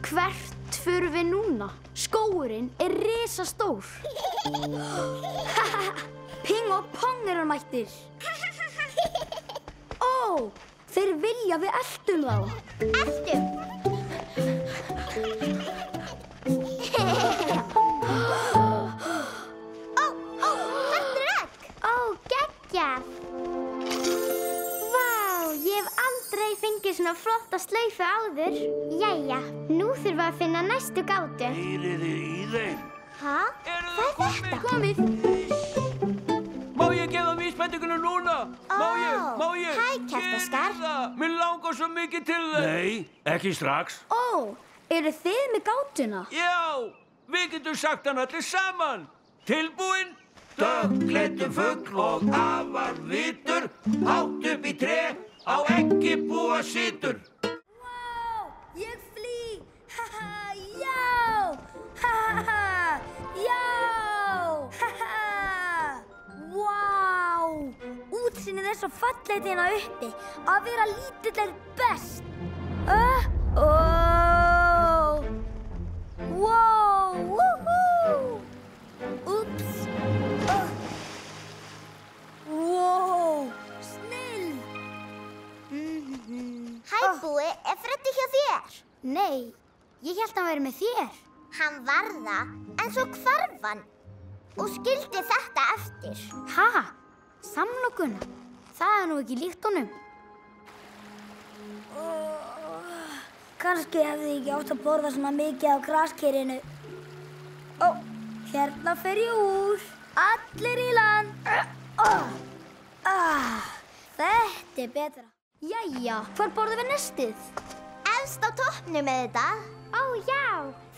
Hvert förum við núna? Skógurinn risastór. Ping og Pong hann mættir. Ó, þeir vilja við eltum þá. Eltum? Þetta egg. Geggjað. Ég hef aldrei fengið svona flotta slaufu áður. Jæja, nú þurfum við að finna næstu gátu. Heyriði í þeim? Hæ? Hvað er þetta? Komið. Má ég gefa vísbendinguna núna? Má ég? Hæ, Kertaskar. Gerðu það. Mér langar svo mikið til þess. Nei, ekki strax. Ó, eru þið með gátuna? Já, við getum sagt hann allir saman. Tilbúin? Dökkleittur fugl og afar vitur, hátt upp í tré, á eggi búa situr. Vá, ég flý! Haha, já! Haha, já! Haha! Vá! Útsýnið svo fallegt hérna uppi. Að vera lítill best. Wow! Woohoo! Úps! Wow! Snill! Hæ, Búi, er Freddi hjá þér? Nei, ég hélt hann væri með þér. Hann var það, en svo hvarf hann og skildi þetta eftir. Ha? Samlokun? Það nú ekki líkt honum. Kannski hefði ég ekki átt að borða svona mikið á graskerinu. Ó, hérna fer ég úr. Allir í land. Þetta betra. Jæja, hvar borðum við nestið? Efst á toppnum með þetta. Ó, já,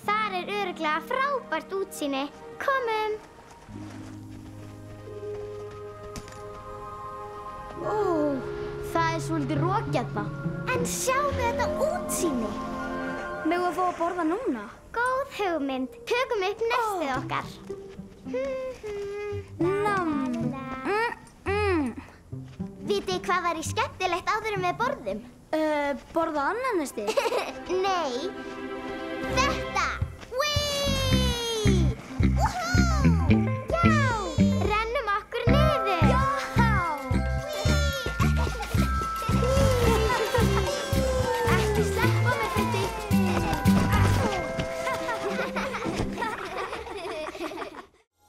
þar er örugglega frábært útsýni. Komum. Ó, það svolítið rokjalla. En sjáðu þetta útsýni. Megum við fá að borða núna? Góð hugmynd. Tökum upp nestið okkar. Vitið hvað var í skemmtilegt áður en við borðum? Borða annað nestið? Nei. Þetta! Whee! Woohoo! Já! Rennum okkur niður. Já! Ekki sleppa mig, Freddi.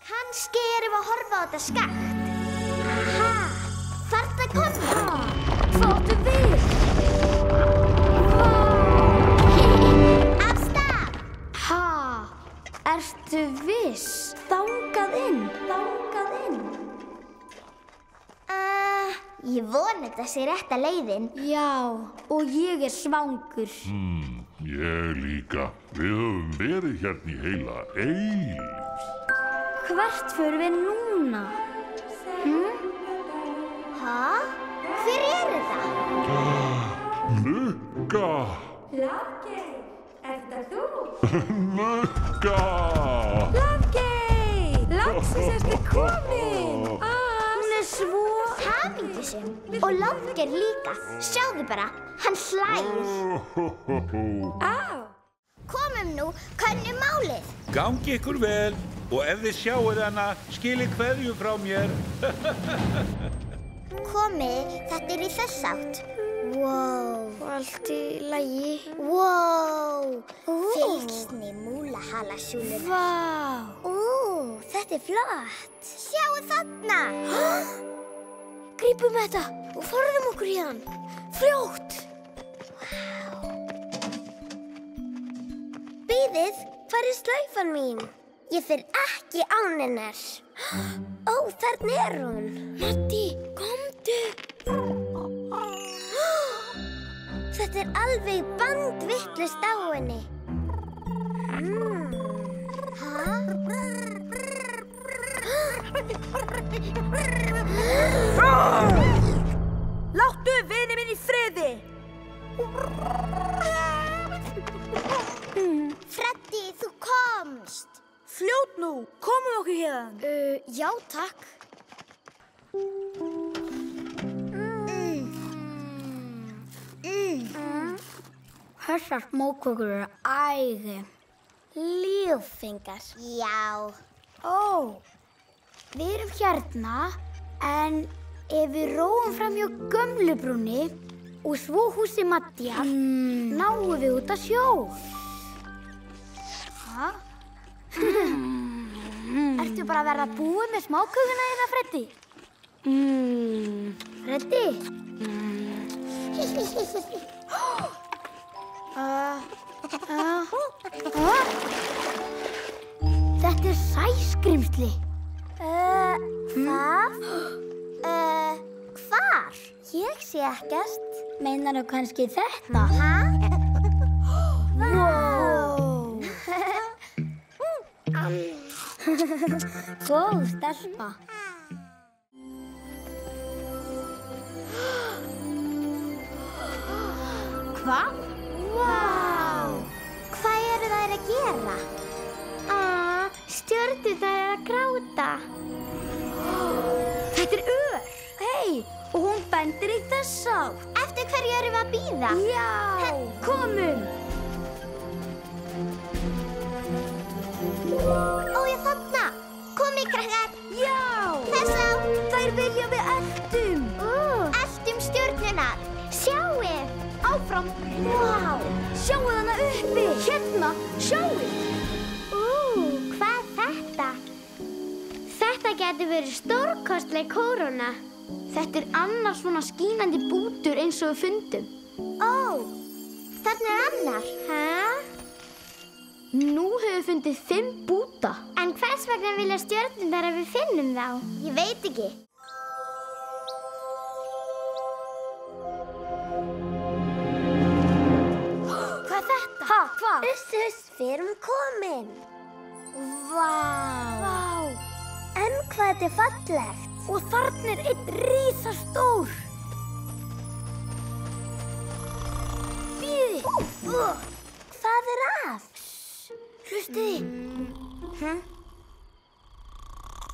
Kannski erum við að horfa á þetta skakt. Aha! Þarna kom það. Hvað áttu við? Af stað! Ha? Ertu viss? Þangað inn. Ég vona þetta sé rétta leiðin. Já, og ég er svangur. Ég líka. Við höfum verið hérna í heila eilífð. Hvert förum við núna? Hæ? Hver er þetta? Lukka! Lafgeir, er þetta þú? Lukka! Lafgeir! Laxis ertu komin! Hún er svo Hamingjusum. Og Lofgeir líka. Sjáðu bara, hann hlær. Komum nú, könnum málið. Gangi ykkur vel og ef þið sjáuð hana, skilið kveðju frá mér. Komið, þetta er í þess átt. Wow. allt í lagi. Wow. Fylgsni múlahalasúlur. Vá. Þetta er flott. Sjáu þarna. Grípum þetta og forðum okkur hérna. Fljótt. Bíðið, hvar er slaufan mín? Ég fer ekki án hennar. Ó, þarna er hún. Matti, komdu. Þetta er alveg bandvitlaust á henni. Láttu vini minn í friði. Freddi, þú komst. Fljótt nú, komum okkur hérna. Já, takk. Þessar smákökur eru æði. Ljúfengar. Já. Ó, við erum hérna, en ef við róum fram hjá gömlu brúnni og svo húsi Matthías, náum við út að sjó. Ha? Ertu bara að verða búið með smákökuna hérna, Freddi? Freddi? Þetta er sæskrímsli. Hvað? Hvar? Ég sé ekkert. Meinarðu kannski þetta? Hæ? Vá! Góð stelpa. Hvað? Vá! Hvað eru þær að gera? Stjörnurnar eru að gráta. Þetta er ör. Hei, og hún bendir í þessa átt. Eftir hverju erum við að bíða? Já, komum. Ó, ég þarna. Komið, krakkar. Já, Þess átt. þær vilja við eltum. Eltum stjörnunar. Sjáið. Áfram. Vá, sjáu hana uppi. Hérna, sjáu. Hvað er þetta? Þetta getur verið stórkostleg kóróna. Þetta er annars svona skínandi bútur eins og við fundum. Ó, þarna er annar. Hæ? Nú höfum við fundið 5 búta. En hvers vegna vilja stjörnurnar að við finnum þá? Ég veit ekki. Hvað er þetta? Ha, hvað? Uss, við erum komin. Vá. En hvað þetta er fallegt. Og þarna er einn risastór. Bíði. Hvað er að? Hlustiði.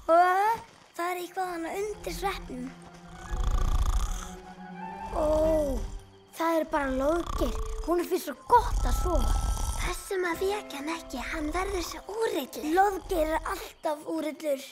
Það er eitthvað hana undir sveppnum. Ó, það er bara Loðgeir. Hún finnst svo gott að sofa. Þessum að vekja hann ekki, hann verður svo úrillur. Loðgeir er alltaf úrillur.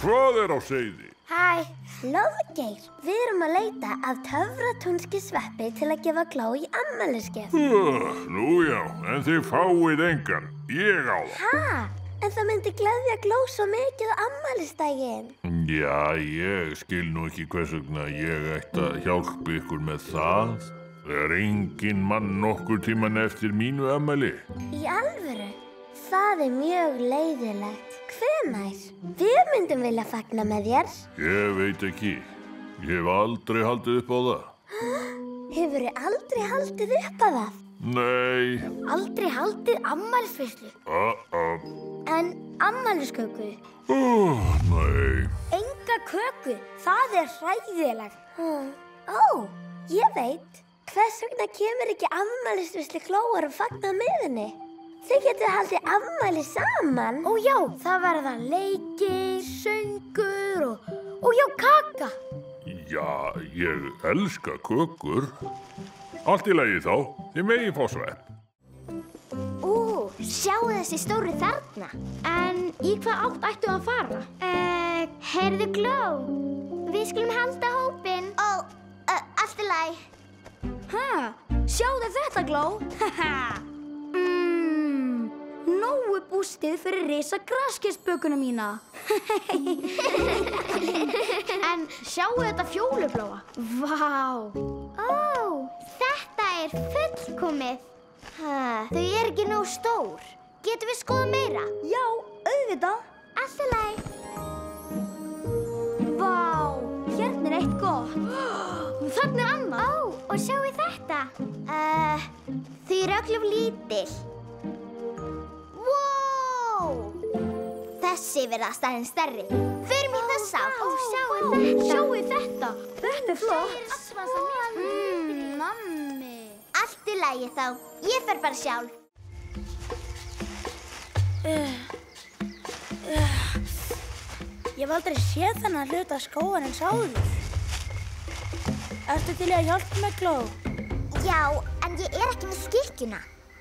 Hvað er á seyði? Hæ, Loðgeir, við erum að leita að töfratúnski sveppi til að gefa Gló í afmælisgjöf. Nú já, en þið fáið engan. Ég á það. Ha, en það myndi gleðja Gló svo mikið á afmælisdaginn. Já, ég skil nú ekki hvers vegna ég ætti að hjálpa ykkur með það. Er engin mann nokkur tíman eftir mínu afmæli? Í alvöru? Það er mjög leiðilegt. Hvenær? Við myndum vilja fagna með þér. Ég veit ekki. Ég hef aldrei haldið upp á það. Hefurðu aldrei haldið upp á það? Nei. Aldrei haldið afmælisveislu. En afmælisköku? Nei. Enga köku. Það er hræðilegt. Ó, ég veit. Hvers vegna kemur ekki afmælisveislu Glóar og fagna með henni? Þið getið haldið afmæli saman. Ó já, það verða leikir, söngur og já, kaka. Já, ég elska kökur. Allt í lagi þá. Þið megið fá svepp. Sjáu þessi stóru þarna. En í hvað átt ættu að fara? Heyrðu Gló, við skulum halda hópinn. Ó, allt í lagi. Sjáðu þetta, Gló. Nógu bústið fyrir risa graskeinsbökuna mína. En sjáu þetta fjólubláa. Vá. Ó, þetta er fullkomið. Þau eru ekki nóg stór. Getum við skoða meira? Já, auðvitað. Allt í lagi. Vá, hérna er eitt gott. Þarna er annað. Ó, og sjáu þetta. Þau eru öll lítil. Þessi verða staðinn stærri. Förum í þessa. Sjáu þetta. Þetta er flott. Nammi. Allt í lagi þá. Ég fer bara sjálf. Ég hef aldrei séð þennan hluta skógarins áður. Ertu til að hjálpa með Gló? Já, en ég ekki með skikkjuna.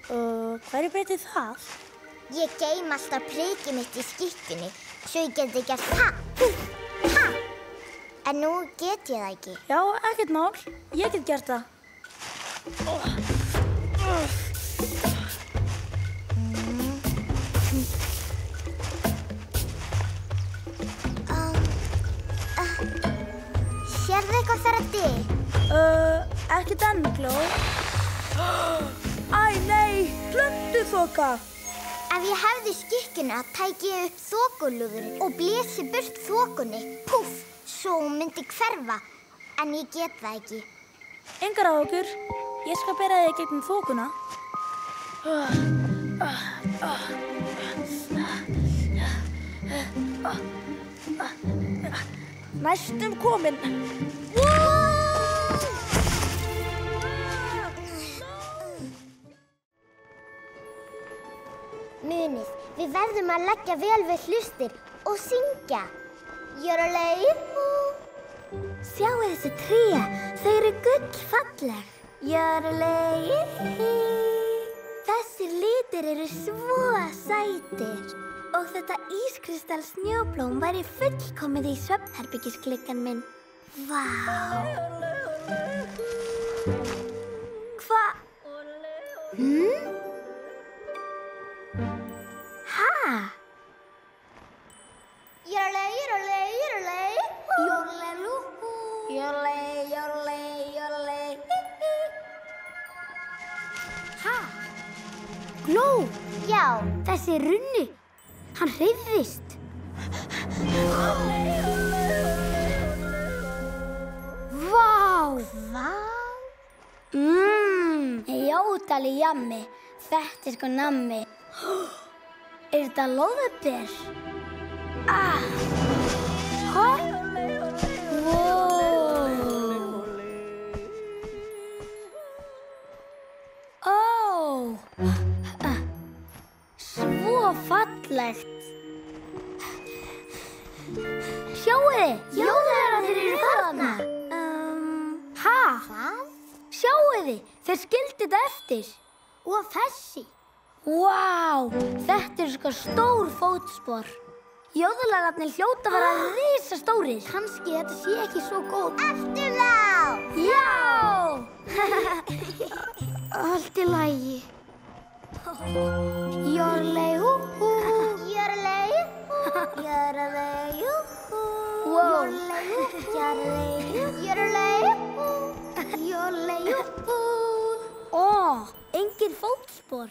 Hverju breytir það? Ég geym alltaf prikið mitt í skikkjunni, svo ég geti gert ha. En nú get ég það ekki. Já, ekkert mál. Ég get gert það. Sérðu eitthvað þar að dyr? Ekkert enn, Gló. Æ, nei, plöntuþoka. Ef ég hefði skikkjuna, tæki ég upp þokulúðurinn og blési burt þokunni. Púff, svo hún myndi hverfa. En ég get það ekki. Engar áhyggjur. Ég skal bera þig gegnum þokuna. Næstum komin. Munið, við verðum að leggja vel við hlustir og syngja. Jóralei. Sjáu þessi tré, þau eru gullfalleg. Jóralei. Þessir litir eru svo sætir. Og þetta ískristall snjóblóm væri fullkomið í svefnherbergisgluggann minn. Vá. Hva? Ha? Jóralei, jóralei, jóralei. Jóralei, jóralei, jóralei, jóralei. Ha? Gló. Já. Þessi runni. Hann hreyfðist. Vá! Vá. Játali jammi. Þetta sko nammi. Þetta lóðaber? Ah! Hæ? Svo fallegt. Sjáiði, jólagararnir eru þarna. Ha? Hvað? Sjáiði, þeir skildu þetta eftir. Og þessi. Vá, þetta eru sko stór fótspor. Jólagararnir hljóta að vera risastórir. Kannski þetta sé ekki svo góð. Ertu þá? Já! Allt í lagi. Jóralei, hú. Jóralei, hú. Jóralei, hú. Jóralei, hú. Jóralei, hú. Jóralei, hú. Engin fótspor.